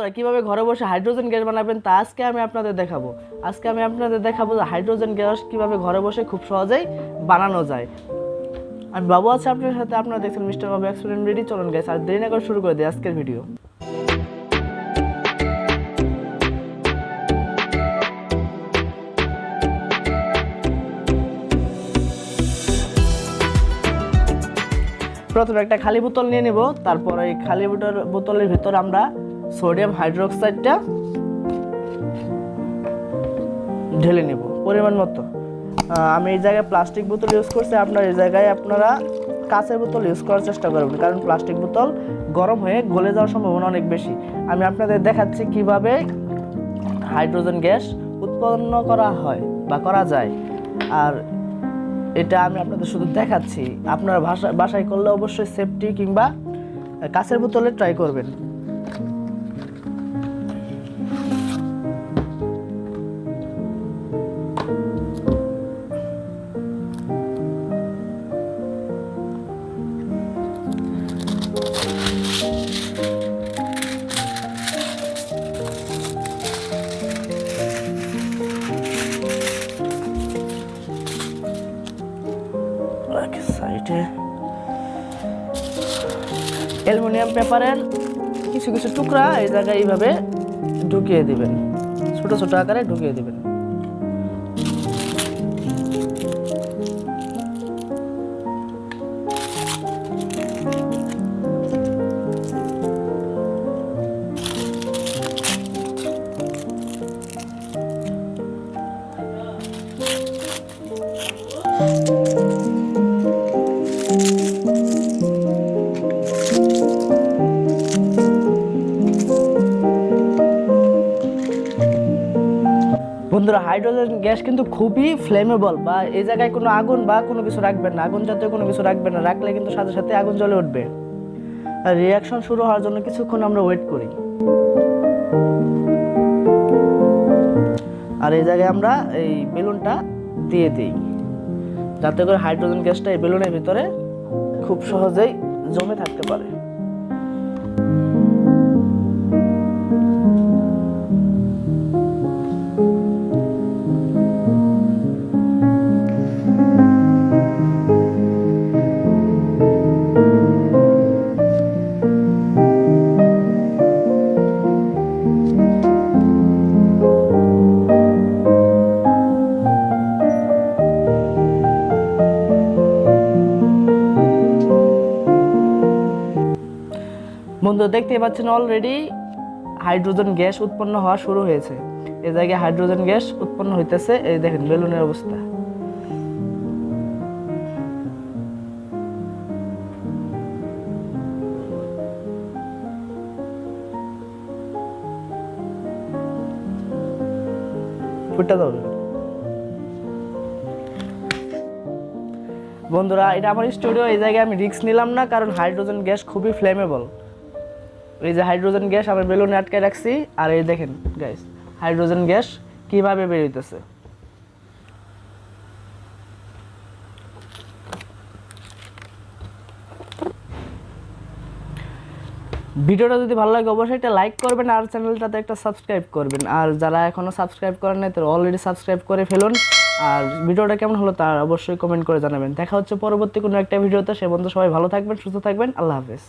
বন্ধুরা কিভাবে ঘরে বসে হাইড্রোজেন গ্যাস বানাবেন তা আজকে আমি আপনাদের দেখাবো। যে হাইড্রোজেন গ্যাস কিভাবে ঘরে বসে খুব সহজেই বানানো যায়। আমি বাবু আছি আপনার সাথে, আপনারা দেখছেন মিস্টার বাবু এক্সপেরিমেন্ট রেডি। চলুন গাইস আর দেরি না করে শুরু করে দিই আজকের ভিডিও। প্রথমে একটা খালি বোতল নিয়ে নেব, তারপর এই খালি বোতলের ভিতর আমরা সোডিয়াম হাইড্রোক্সাইডটা ঢেলে নেব পরিমাণ মতো। আমি এই জায়গায় প্লাস্টিক বোতল ইউজ করছি, আপনার এই জায়গায় আপনারা কাঁচের বোতল ইউজ করার চেষ্টা করবেন, কারণ প্লাস্টিক বোতল গরম হয়ে গলে যাওয়ার সম্ভাবনা অনেক বেশি। আমি আপনাদের দেখাচ্ছি কিভাবে হাইড্রোজেন গ্যাস উৎপন্ন করা হয় বা করা যায়, আর এটা আমি আপনাদের শুধু দেখাচ্ছি। আপনারা বাসায় করলে অবশ্যই সেফটি কিংবা কাঁচের বোতলে ট্রাই করবেন। সাইডে অ্যালুমিনিয়াম পেপারের কিছু কিছু টুকরা এই জায়গায় এইভাবে ঢুকিয়ে দিবেন, ছোট ছোট আকারে ঢুকিয়ে দিবেন। বন্ধুরা হাইড্রোজেন গ্যাস কিন্তু খুবই ফ্লেমেবল, বা এই জায়গায় কোনো আগুন বা কোনো কিছু রাখবেন না, আগুন জাতীয় কোনো কিছু রাখবেন না, রাখলে কিন্তু সাথে সাথে আগুন জ্বলে উঠবে। আর রিঅ্যাকশন শুরু হওয়ার জন্য কিছুক্ষণ আমরা ওয়েট করি। আর এই জায়গায় আমরা এই বেলুনটা দিয়ে দিই, যাতে করে হাইড্রোজেন গ্যাসটা এই বেলুনের ভিতরে খুব সহজেই জমে থাকতে পারে। বন্ধুরা দেখতেই পাচ্ছেন অলরেডি হাইড্রোজেন গ্যাস উৎপন্ন হওয়া শুরু হয়েছে। এই জায়গায় হাইড্রোজেন গ্যাস উৎপন্ন হইতেছে, এই দেখেন বেলুনের অবস্থা। ফুটে যাবে। বন্ধুরা এটা আমার স্টুডিও, এই জায়গায় আমি রিস্ক নিলাম না, কারণ হাইড্রোজেন গ্যাস খুবই ফ্লেমেবল। এই যে হাইড্রোজেন গ্যাস আমি বেলুনে আটকে রাখছি, আর এই দেখেন গাইস হাইড্রোজেন গ্যাস কিভাবে বের হইতেছে। ভিডিওটা যদি ভালো লাগে অবশ্যই একটা লাইক করবেন, আর চ্যানেলটাতে একটা সাবস্ক্রাইব করবেন। আর যারা এখনো সাবস্ক্রাইব করেন নাই তারা অলরেডি সাবস্ক্রাইব করে ফেলুন। আর ভিডিওটা কেমন হলো তা অবশ্যই কমেন্ট করে জানাবেন। দেখা হচ্ছে পরবর্তী কোনো একটা ভিডিওতে। সে পর্যন্ত সবাই ভালো থাকবেন, সুস্থ থাকবেন। আল্লাহ হাফেজ।